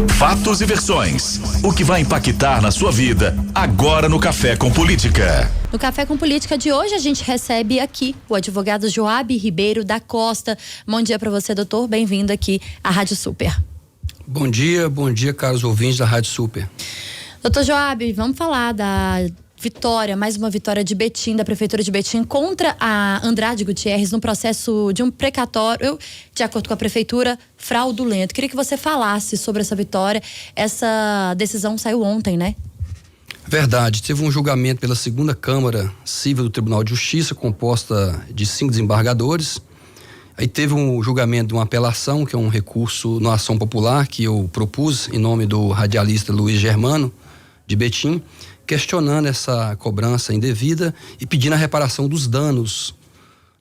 Fatos e versões. O que vai impactar na sua vida agora no Café com Política. No Café com Política de hoje a gente recebe aqui o advogado Joab Ribeiro da Costa. Bom dia para você, doutor. Bem-vindo aqui à Rádio Super. Bom dia, caros ouvintes da Rádio Super. Doutor Joab, vamos falar da vitória, mais uma vitória de Betim, da Prefeitura de Betim, contra a Andrade Gutierrez no processo de um precatório, de acordo com a Prefeitura, fraudulento. Queria que você falasse sobre essa vitória. Essa decisão saiu ontem, né? Verdade, teve um julgamento pela segunda Câmara Civil do Tribunal de Justiça, composta de 5 desembargadores. Aí teve um julgamento de uma apelação, que é um recurso na ação popular, que eu propus em nome do radialista Luiz Germano, de Betim, questionando essa cobrança indevida e pedindo a reparação dos danos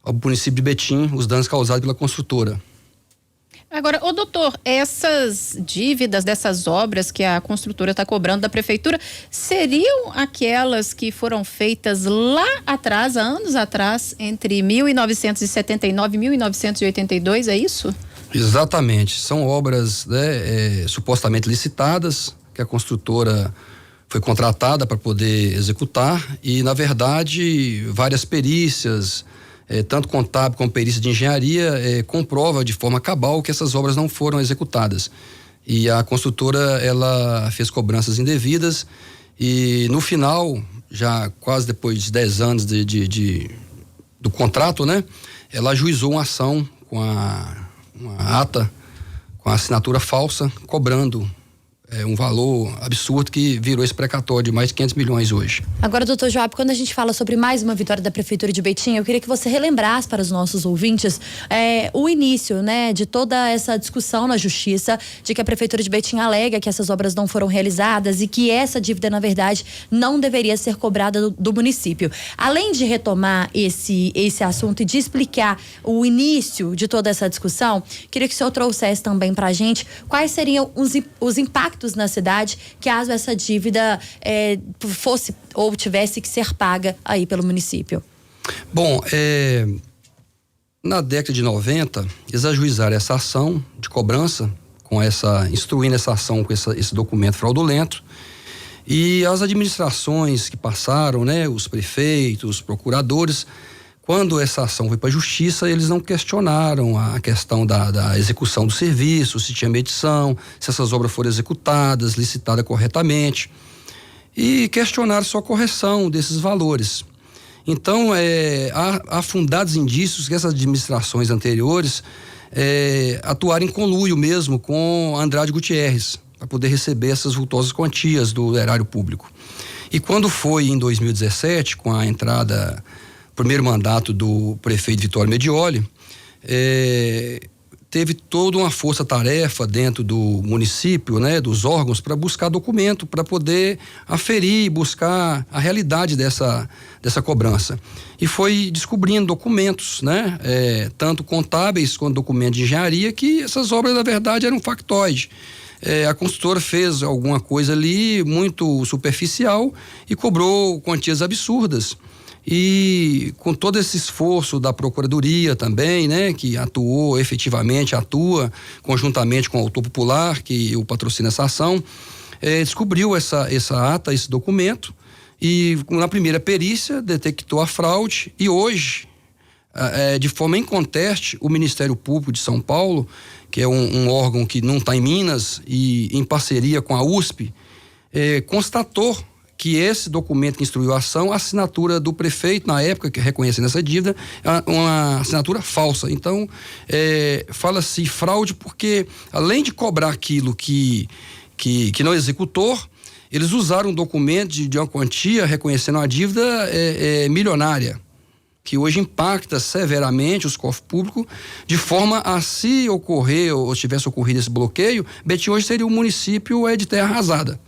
ao município de Betim, os danos causados pela construtora. Agora, doutor, essas dívidas dessas obras que a construtora está cobrando da prefeitura seriam aquelas que foram feitas lá atrás, há anos atrás, entre 1979 e 1982, é isso? Exatamente, são obras, né, supostamente licitadas, que a construtora foi contratada para poder executar e, na verdade, várias perícias, tanto contábil como perícia de engenharia, comprova de forma cabal que essas obras não foram executadas. E a construtora, ela fez cobranças indevidas e, no final, já quase depois de 10 anos do contrato, né, ela ajuizou uma ação com uma ata, com a assinatura falsa, cobrando um valor absurdo que virou esse precatório de mais de 500 milhões hoje. Agora, doutor Joab, quando a gente fala sobre mais uma vitória da Prefeitura de Betim, eu queria que você relembrasse para os nossos ouvintes o início, né, de toda essa discussão na Justiça, de que a Prefeitura de Betim alega que essas obras não foram realizadas e que essa dívida, na verdade, não deveria ser cobrada do município. Além de retomar esse assunto e de explicar o início de toda essa discussão, queria que o senhor trouxesse também para a gente quais seriam os impactos na cidade, caso essa dívida fosse ou tivesse que ser paga aí pelo município. Bom, na década de 90, eles ajuizaram essa ação de cobrança, instruindo essa ação com esse documento fraudulento, e as administrações que passaram, né, os prefeitos, os procuradores, quando essa ação foi para a Justiça, eles não questionaram a questão da execução do serviço, se tinha medição, se essas obras foram executadas, licitadas corretamente, e questionaram só a correção desses valores. Então, há fundados indícios que essas administrações anteriores atuaram em conluio mesmo com Andrade Gutierrez, para poder receber essas vultosas quantias do erário público. E quando foi em 2017, com a entrada, primeiro mandato do prefeito Vitório Medioli, teve toda uma força-tarefa dentro do município, né, dos órgãos, para buscar documento, para poder aferir, buscar a realidade dessa cobrança. E foi descobrindo documentos, né, tanto contábeis quanto documentos de engenharia, que essas obras, na verdade, eram factoides. A construtora fez alguma coisa ali muito superficial e cobrou quantias absurdas. E com todo esse esforço da Procuradoria também, né, que atua conjuntamente com o Autor Popular, que o patrocina essa ação, descobriu essa ata, esse documento, e na primeira perícia detectou a fraude, e hoje, de forma inconteste, o Ministério Público de São Paulo, que é um órgão que não está em Minas, e em parceria com a USP, constatou que esse documento que instruiu a ação, a assinatura do prefeito, na época, que reconhecendo essa dívida, uma assinatura falsa. Então, fala-se fraude porque, além de cobrar aquilo que não executou, eles usaram um documento de uma quantia reconhecendo uma dívida milionária, que hoje impacta severamente os cofres públicos, de forma a, se ocorrer ou tivesse ocorrido esse bloqueio, Betim hoje seria um município de terra arrasada.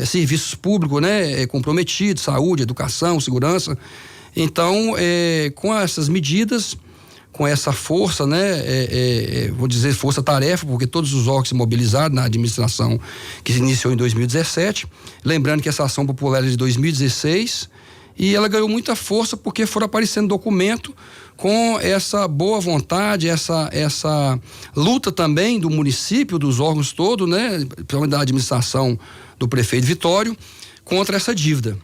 Serviços públicos, né, comprometidos, saúde, educação, segurança. Então, com essas medidas, com essa força, né, vou dizer força-tarefa, porque todos os órgãos se mobilizaram na administração que se iniciou em 2017, lembrando que essa ação popular é de 2016 e ela ganhou muita força porque foram aparecendo documentos com essa boa vontade, essa luta também do município, dos órgãos todos, né, principalmente da administração do prefeito Vitório, contra essa dívida,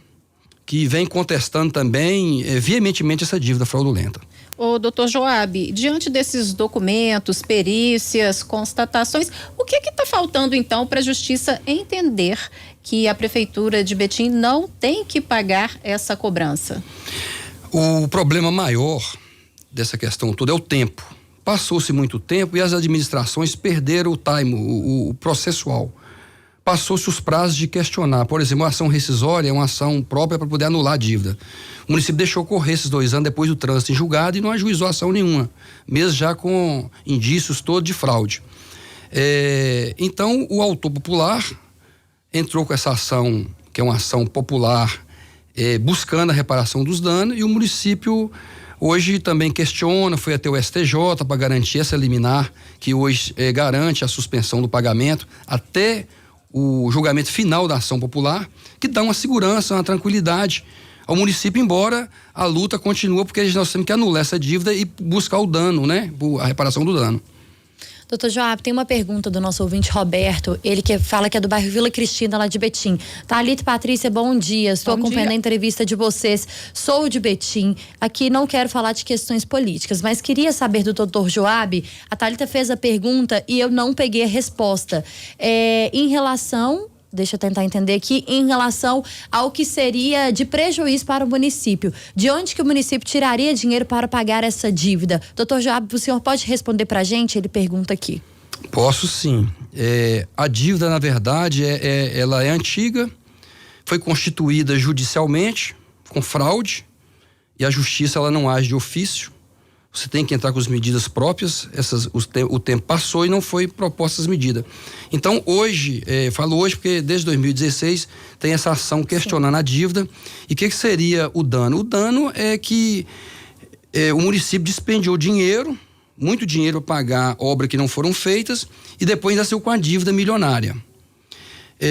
que vem contestando também veementemente essa dívida fraudulenta. Ô, doutor Joab, diante desses documentos, perícias, constatações, o que está faltando então para a justiça entender que a prefeitura de Betim não tem que pagar essa cobrança? O problema maior dessa questão toda é o tempo. Passou-se muito tempo e as administrações perderam o time, o processual. Passou-se os prazos de questionar. Por exemplo, a ação rescisória é uma ação própria para poder anular a dívida. O município deixou correr esses 2 anos depois do trânsito em julgado e não ajuizou ação nenhuma, mesmo já com indícios todos de fraude. Então, o autor popular entrou com essa ação, que é uma ação popular, buscando a reparação dos danos, e o município hoje também questiona, foi até o STJ para garantir essa liminar, que hoje garante a suspensão do pagamento até o julgamento final da ação popular, que dá uma segurança, uma tranquilidade ao município, embora a luta continue, porque nós temos que anular essa dívida e buscar o dano, né? A reparação do dano. Doutor Joab, tem uma pergunta do nosso ouvinte Roberto, ele que fala que é do bairro Vila Cristina, lá de Betim. Thalita e Patrícia, bom dia. Estou acompanhando a entrevista de vocês. Sou de Betim. Aqui não quero falar de questões políticas, mas queria saber do doutor Joab. A Thalita fez a pergunta e eu não peguei a resposta. Em relação... Deixa eu tentar entender aqui, em relação ao que seria de prejuízo para o município. De onde que o município tiraria dinheiro para pagar essa dívida? Doutor Joab, o senhor pode responder para a gente? Ele pergunta aqui. Posso sim. A dívida, na verdade, ela é antiga, foi constituída judicialmente, com fraude, e a justiça ela não age de ofício. Você tem que entrar com as medidas próprias, o tempo passou e não foi proposta as medidas. Então hoje, falo hoje porque desde 2016 tem essa ação questionando a dívida. E o que seria o dano? O dano é que o município despendiou dinheiro, muito dinheiro para pagar obras que não foram feitas, e depois ainda saiu com a dívida milionária.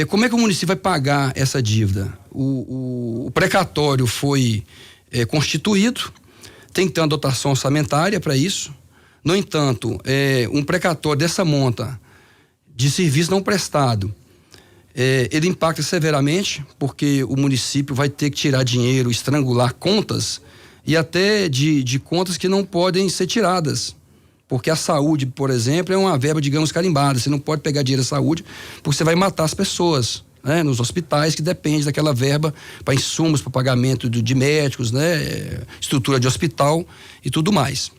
Como é que o município vai pagar essa dívida? O precatório foi constituído, tem que ter uma dotação orçamentária para isso. No entanto, um precatório dessa monta de serviço não prestado, ele impacta severamente, porque o município vai ter que tirar dinheiro, estrangular contas, e até de contas que não podem ser tiradas. Porque a saúde, por exemplo, é uma verba, digamos, carimbada. Você não pode pegar dinheiro da saúde, porque você vai matar as pessoas, né? Nos hospitais, que depende daquela verba para insumos, para pagamento de médicos, né? Estrutura de hospital e tudo mais.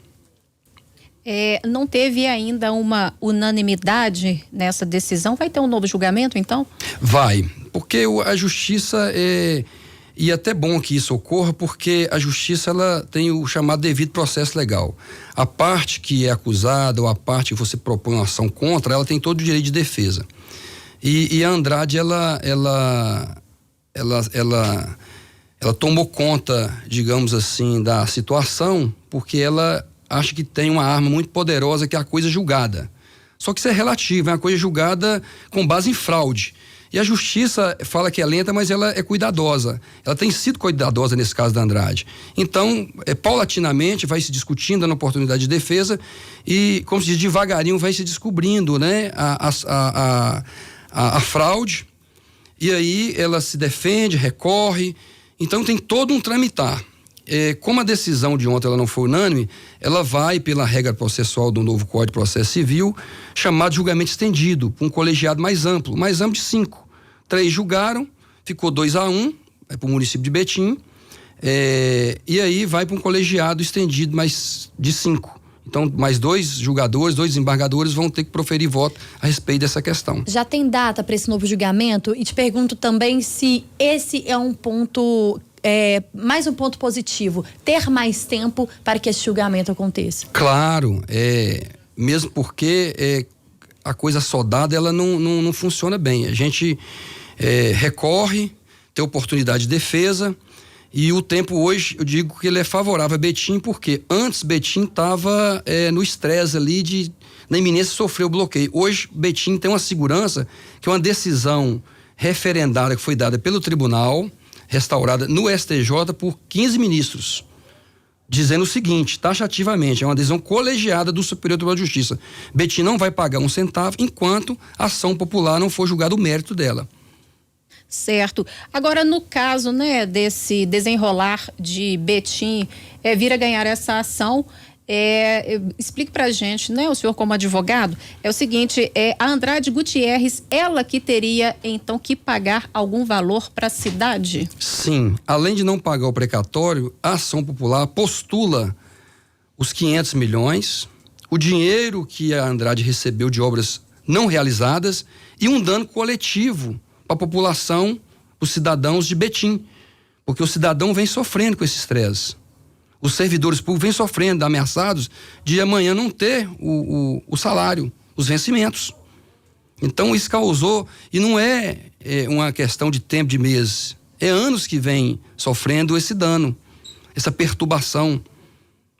Não teve ainda uma unanimidade nessa decisão? Vai ter um novo julgamento, então? Vai, porque a justiça e é até bom que isso ocorra, porque a justiça ela tem o chamado devido processo legal. A parte que é acusada ou a parte que você propõe uma ação contra, ela tem todo o direito de defesa. E a Andrade ela tomou conta, digamos assim, da situação, porque ela acha que tem uma arma muito poderosa, que é a coisa julgada. Só que isso é relativo, é uma coisa julgada com base em fraude. E a justiça fala que é lenta, mas ela é cuidadosa. Ela tem sido cuidadosa nesse caso da Andrade. Então, paulatinamente, vai se discutindo, dando oportunidade de defesa e, como se diz, devagarinho vai se descobrindo, né, a fraude. E aí ela se defende, recorre. Então, tem todo um tramitar. Como a decisão de ontem ela não foi unânime, ela vai pela regra processual do novo Código de Processo Civil, chamado de julgamento estendido, com um colegiado mais amplo de 5. 3 julgaram, ficou 2-1, para o município de Betim, e aí vai para um colegiado estendido mais de 5. Então, mais 2 julgadores, 2 desembargadores vão ter que proferir voto a respeito dessa questão. Já tem data para esse novo julgamento? E te pergunto também se esse é um ponto... mais um ponto positivo, ter mais tempo para que esse julgamento aconteça. Claro, mesmo porque a coisa só dada, ela não funciona bem. A gente recorre, tem oportunidade de defesa, e o tempo hoje, eu digo que ele é favorável a Betim, porque antes Betim estava no estresse ali na iminência de sofrer o bloqueio. Hoje Betim tem uma segurança, que é uma decisão referendária que foi dada pelo tribunal, restaurada no STJ por 15 ministros, dizendo o seguinte, taxativamente, é uma decisão colegiada do Superior Tribunal de Justiça. Betim não vai pagar um centavo enquanto a ação popular não for julgado o mérito dela. Certo. Agora, no caso, né, desse desenrolar de Betim vir a ganhar essa ação, explique pra gente, né, o senhor como advogado, é o seguinte, a Andrade Gutierrez, ela que teria então que pagar algum valor para a cidade? Sim, além de não pagar o precatório, a ação popular postula os 500 milhões, o dinheiro que a Andrade recebeu de obras não realizadas e um dano coletivo para a população, os cidadãos de Betim, porque o cidadão vem sofrendo com esse estresse. Os servidores públicos vêm sofrendo, ameaçados de amanhã não ter o salário, os vencimentos. Então isso causou, e não é uma questão de tempo, de meses, é anos que vem sofrendo esse dano, essa perturbação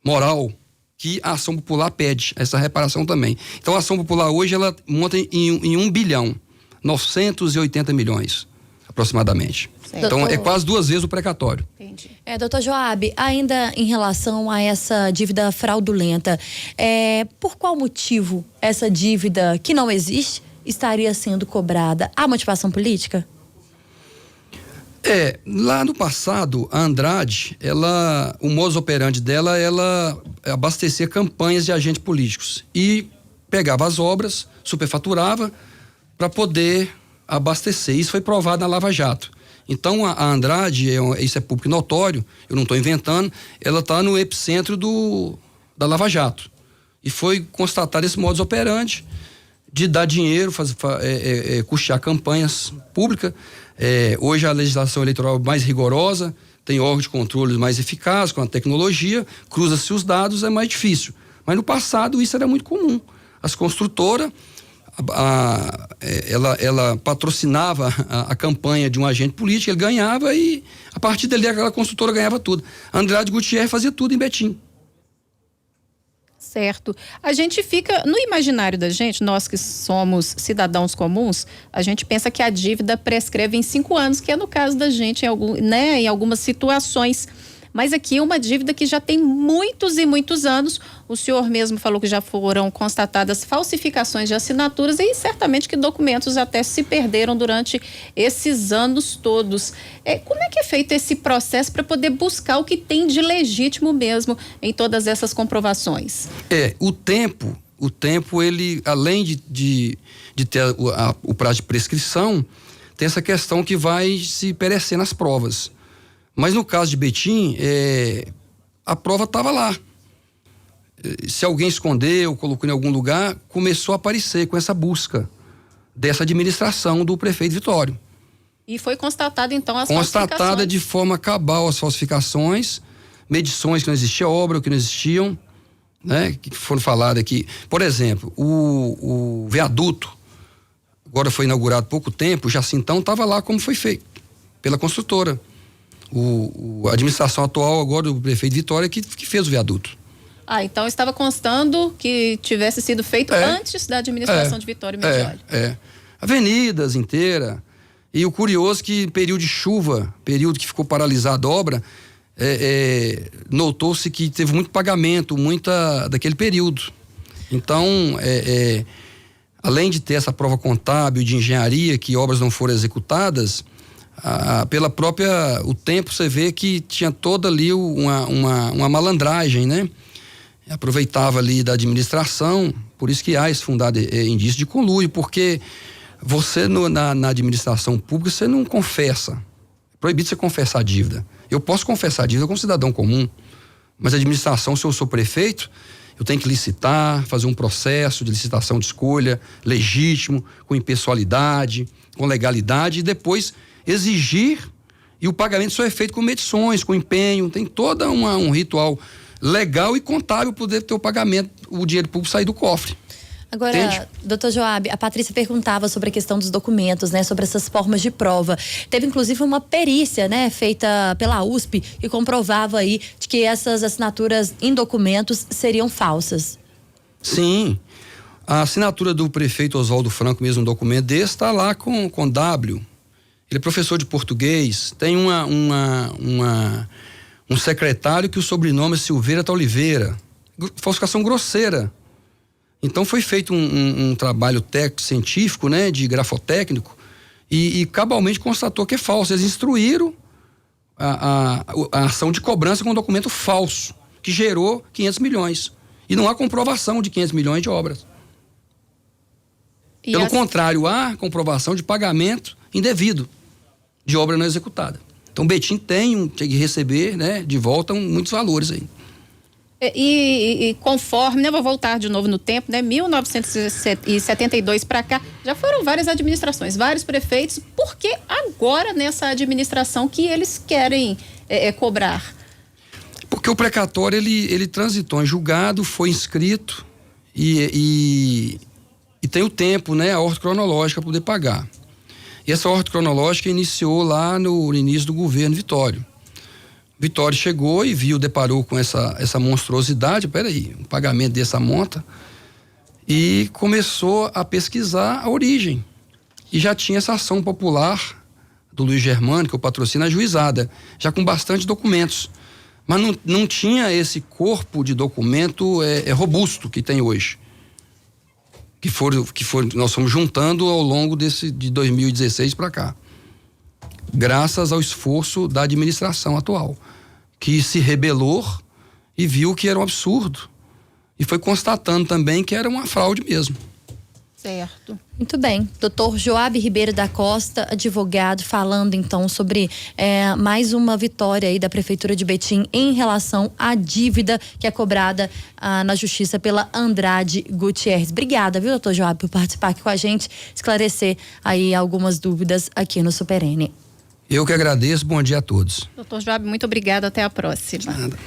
moral que a ação popular pede, essa reparação também. Então a ação popular hoje ela monta em 1 bilhão, 980 milhões aproximadamente. Certo. Então é quase 2 vezes o precatório. Entendi. Doutor Joab, ainda em relação a essa dívida fraudulenta, por qual motivo essa dívida que não existe estaria sendo cobrada? Há motivação política? Lá no passado, a Andrade, o modus operandi dela, ela abastecia campanhas de agentes políticos e pegava as obras, superfaturava para poder abastecer. Isso foi provado na Lava Jato. Então a Andrade, isso é público notório, eu não estou inventando, ela está no epicentro da Lava Jato. E foi constatado esse modus operandi de dar dinheiro, custear campanhas públicas. Hoje a legislação eleitoral é mais rigorosa, tem órgãos de controle mais eficazes, com a tecnologia, cruza-se os dados, é mais difícil. Mas no passado isso era muito comum. As construtoras, ela patrocinava a campanha de um agente político, ele ganhava e a partir dali aquela construtora ganhava tudo. Andrade Gutierrez fazia tudo em Betim. Certo. A gente fica, no imaginário da gente, nós que somos cidadãos comuns, a gente pensa que a dívida prescreve em 5 anos, que é no caso da gente em algumas situações. Mas aqui é uma dívida que já tem muitos e muitos anos. O senhor mesmo falou que já foram constatadas falsificações de assinaturas e certamente que documentos até se perderam durante esses anos todos. Como é que é feito esse processo para poder buscar o que tem de legítimo mesmo em todas essas comprovações? O tempo ele, além de ter o prazo de prescrição, tem essa questão que vai se perecer nas provas. Mas no caso de Betim, a prova estava lá. Se alguém escondeu, colocou em algum lugar, começou a aparecer com essa busca dessa administração do prefeito Vitório. E foi constatada então as falsificações? Constatada de forma cabal as falsificações, medições que não existia, obra que não existiam, né? Que foram faladas aqui. Por exemplo, o viaduto, agora foi inaugurado há pouco tempo, o Jacintão estava lá como foi feito, pela construtora. A administração atual agora do prefeito Vitória que fez o viaduto. Então estava constando que tivesse sido feito antes da administração de Vitória Medioli. Avenidas inteiras. E o curioso que período de chuva, período que ficou paralisada a obra, notou-se que teve muito pagamento, daquele período. Então, além de ter essa prova contábil de engenharia que obras não foram executadas, pela própria o tempo você vê que tinha toda ali uma malandragem, né? Aproveitava ali da administração, por isso que há esse fundado indício de conluio, porque você na administração pública você não confessa, é proibido você confessar a dívida. Eu posso confessar a dívida como cidadão comum, mas a administração, se eu sou prefeito, eu tenho que licitar, fazer um processo de licitação de escolha legítimo, com impessoalidade, com legalidade, e depois exigir, e o pagamento só é feito com medições, com empenho, tem todo um ritual legal e contábil para poder ter o pagamento, o dinheiro público sair do cofre. Agora, Entende? doutor Joab, a Patrícia perguntava sobre a questão dos documentos, né? Sobre essas formas de prova. Teve inclusive uma perícia, né? Feita pela USP que comprovava aí de que essas assinaturas em documentos seriam falsas. Sim, a assinatura do prefeito Oswaldo Franco, mesmo um documento desse, está lá com W. ele é professor de português, tem um secretário que o sobrenome é Silveira da Oliveira. Falsificação grosseira. Então foi feito um trabalho técnico, científico, né, de grafotécnico, e cabalmente constatou que é falso. Eles instruíram a ação de cobrança com um documento falso, que gerou 500 milhões. E não há comprovação de 500 milhões de obras. Pelo contrário, há comprovação de pagamento indevido de obra não executada. Então, Betim tem que receber, né, de volta muitos valores aí. E conforme, né, vou voltar de novo no tempo, né, 1972 para cá, já foram várias administrações, vários prefeitos. Por que agora nessa administração que eles querem cobrar? Porque o precatório, ele transitou em julgado, foi inscrito e tem o tempo, né, a ordem cronológica para poder pagar. E essa ordem cronológica iniciou lá no início do governo Vitório. Vitório chegou e deparou com essa monstruosidade, peraí, um pagamento dessa monta, e começou a pesquisar a origem. E já tinha essa ação popular do Luiz Germano, que eu patrocino, ajuizada, já com bastante documentos. Mas não tinha esse corpo de documento robusto que tem hoje. Que nós fomos juntando ao longo de 2016 para cá. Graças ao esforço da administração atual, que se rebelou e viu que era um absurdo. E foi constatando também que era uma fraude mesmo. Certo. Muito bem. Doutor Joab Ribeiro da Costa, advogado, falando então sobre mais uma vitória aí da Prefeitura de Betim em relação à dívida que é cobrada na Justiça pela Andrade Gutierrez. Obrigada, viu, doutor Joab, por participar aqui com a gente, esclarecer aí algumas dúvidas aqui no Super N. Eu que agradeço, bom dia a todos. Doutor Joab, muito obrigada, até a próxima. Nada.